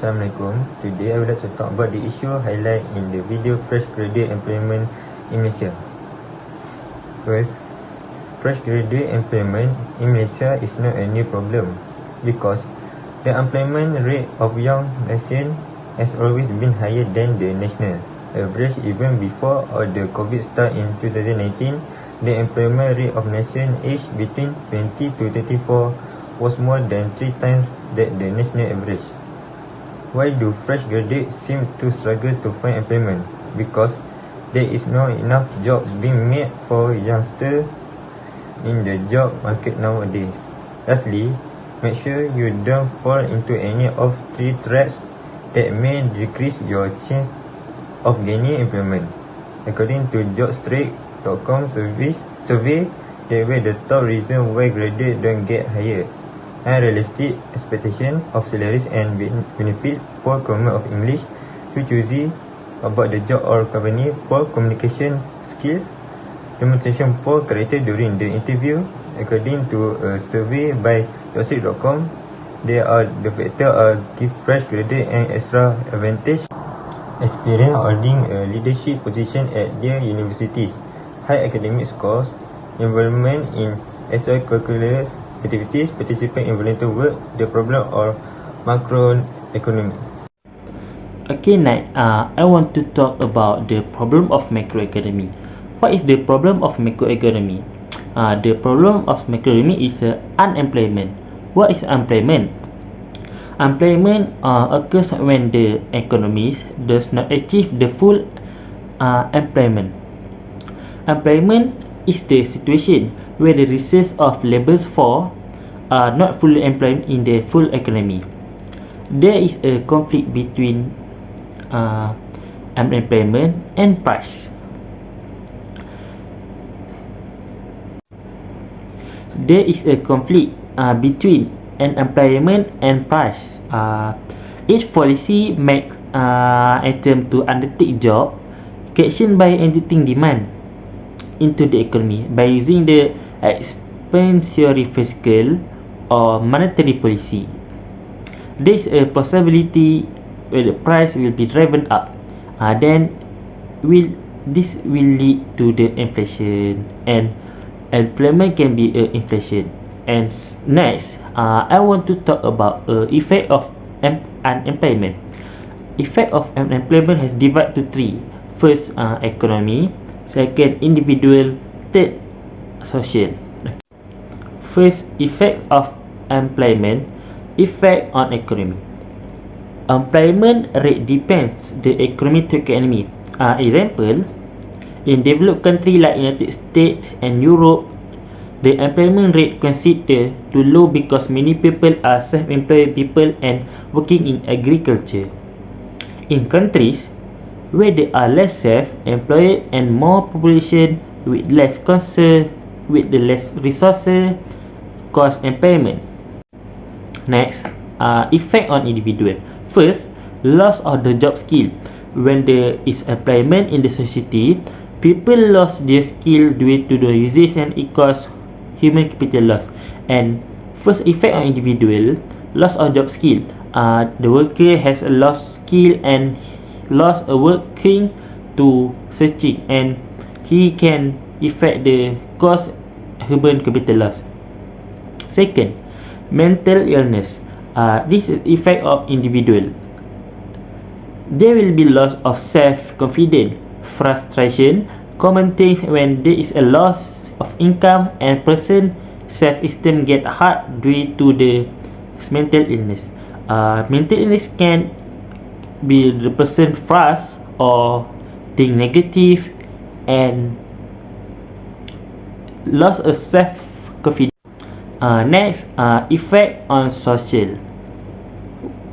Assalamualaikum. Today I would like to talk about the issue highlighted in the video fresh graduate employment in Malaysia. First, fresh graduate employment in Malaysia is not a new problem because the employment rate of young nation has always been higher than the national average. Even before the COVID start in 2019, the employment rate of nation aged between 20 to 34 was more than 3 times that the national average. Why do fresh graduates seem to struggle to find employment? Because there is not enough jobs being made for youngsters in the job market nowadays. Lastly, make sure you don't fall into any of 3 traps that may decrease your chance of gaining employment. According to jobstreet.com survey, they were the top reason why graduates don't get hired: unrealistic expectation of salaries and benefits, poor command of English, too choosy about the job or company, poor communication skills, demonstration poor character during the interview. According to a survey by jobstreet.com, there are the factors give fresh graduate an extra advantage: experience holding a leadership position at their universities, high academic scores, involvement in extracurricular activities, participate in volunteer work, the problem of macroeconomics. Okay, now I want to talk about the problem of macroeconomy. What is the problem of macroeconomy? The problem of macroeconomy is unemployment. What is unemployment? Unemployment occurs when the economy does not achieve the full employment. Employment is the situation where the resources of labours for are not fully employed in the full economy. There is a conflict between unemployment and price. There is a conflict between unemployment and price. Each policy makes attempt to undertake job creation by injecting demand into the economy by using the expansionary fiscal or monetary policy. There is a possibility where the price will be driven up. This will lead to the inflation, and employment can be inflation. And next, I want to talk about effect of unemployment. Effect of unemployment has divided to 3. First, economy. Second, individual. Third, social. First, effect of employment. Effect on economy. Employment rate depends the economy to economy. Example, in developed countries like United States and Europe, the employment rate considered too low because many people are self-employed people and working in agriculture. In countries where there are less self-employed and more population with less concern with the less resources, cause employment. Next, effect on individual. First, loss of the job skill. When there is employment in the society, people lost their skill due to the usage and it causes human capital loss. And first effect on individual, loss of job skill. The worker has a lost skill and lost a working to searching, and he can affect the cause human capital loss. Second, mental illness. This is effect of individual. There will be loss of self-confidence, frustration, common things when there is a loss of income and person self-esteem get hard due to the mental illness. Mental illness can be the person frust or think negative and loss of self-confidence. Next, effect on social.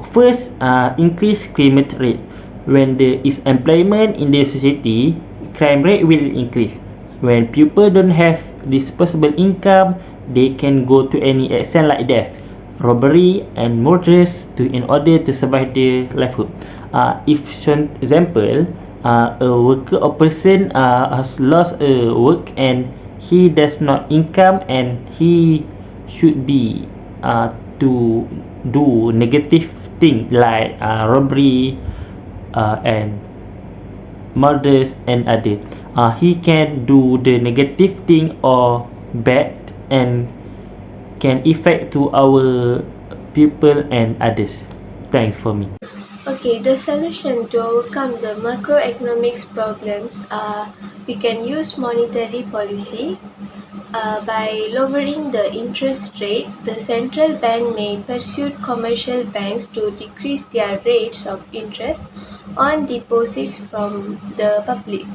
First, increase crime rate. When there is employment in the society, crime rate will increase. When people don't have disposable income, they can go to any extent like death, robbery, and murders in order to survive their livelihood. If for example, a worker or person has lost a work and he does not income and he should be to do negative thing like robbery and murders and other. He can do the negative thing or bad and can affect to our people and others. Thanks for me. Okay, the solution to overcome the macroeconomics problems are we can use monetary policy. By lowering the interest rate, the central bank may pursue commercial banks to decrease their rates of interest on deposits from the public.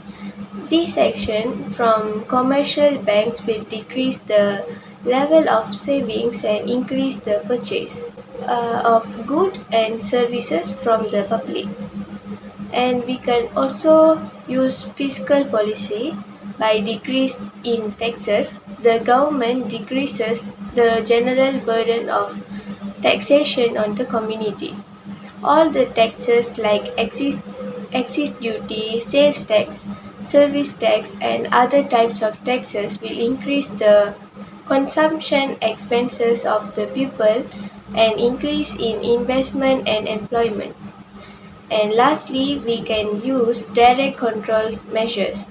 This action from commercial banks will decrease the level of savings and increase the purchase of goods and services from the public. And we can also use fiscal policy. By decrease in taxes, the government decreases the general burden of taxation on the community. All the taxes like excise duty, sales tax, service tax, and other types of taxes will increase the consumption expenses of the people and increase in investment and employment. And lastly, we can use direct control measures.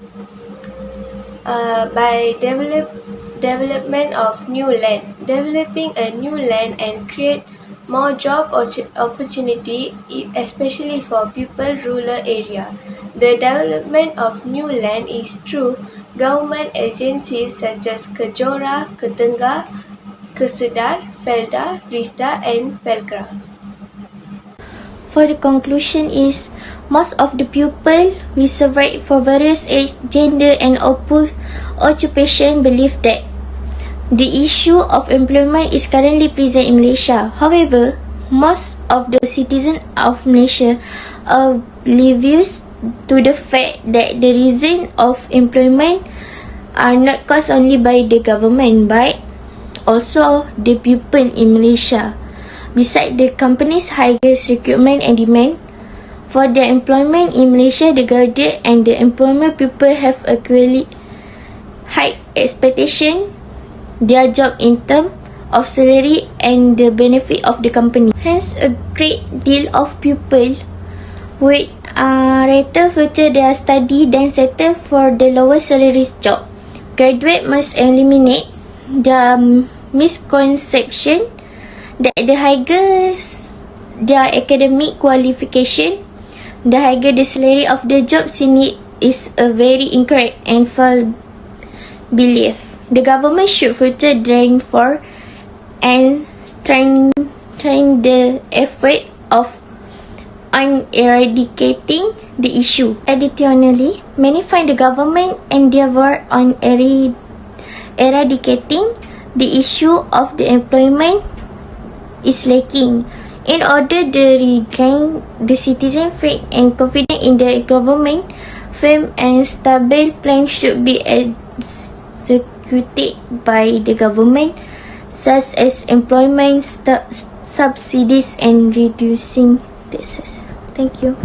By development of new land, developing a new land and create more job opportunity, especially for people rural area. The development of new land is through government agencies such as Kejora, Ketengah, Kesedar, Felda, Rista, and Felkra. For the conclusion is, most of the people we surveyed for various age, gender and occupation believe that the issue of employment is currently present in Malaysia. However, most of the citizens of Malaysia are oblivious to the fact that the reason of employment are not caused only by the government but also the people in Malaysia. Besides the company's highest recruitment and demand for their employment in Malaysia, the graduate and the employment people have a equally high expectation their job in terms of salary and the benefit of the company. Hence, a great deal of people would rather further their study than settle for the lower salaries job. Graduate must eliminate the misconception that the higher their academic qualification, the higher the salary of the jobs in it is a very incorrect and false belief. The government should further drain for and strengthen the effort of eradicating the issue. Additionally, many find the government endeavor on eradicating the issue of the employment is lacking. In order to regain the citizen faith and confidence in the government, firm and stable plan should be executed by the government, such as employment subsidies and reducing taxes. Thank you.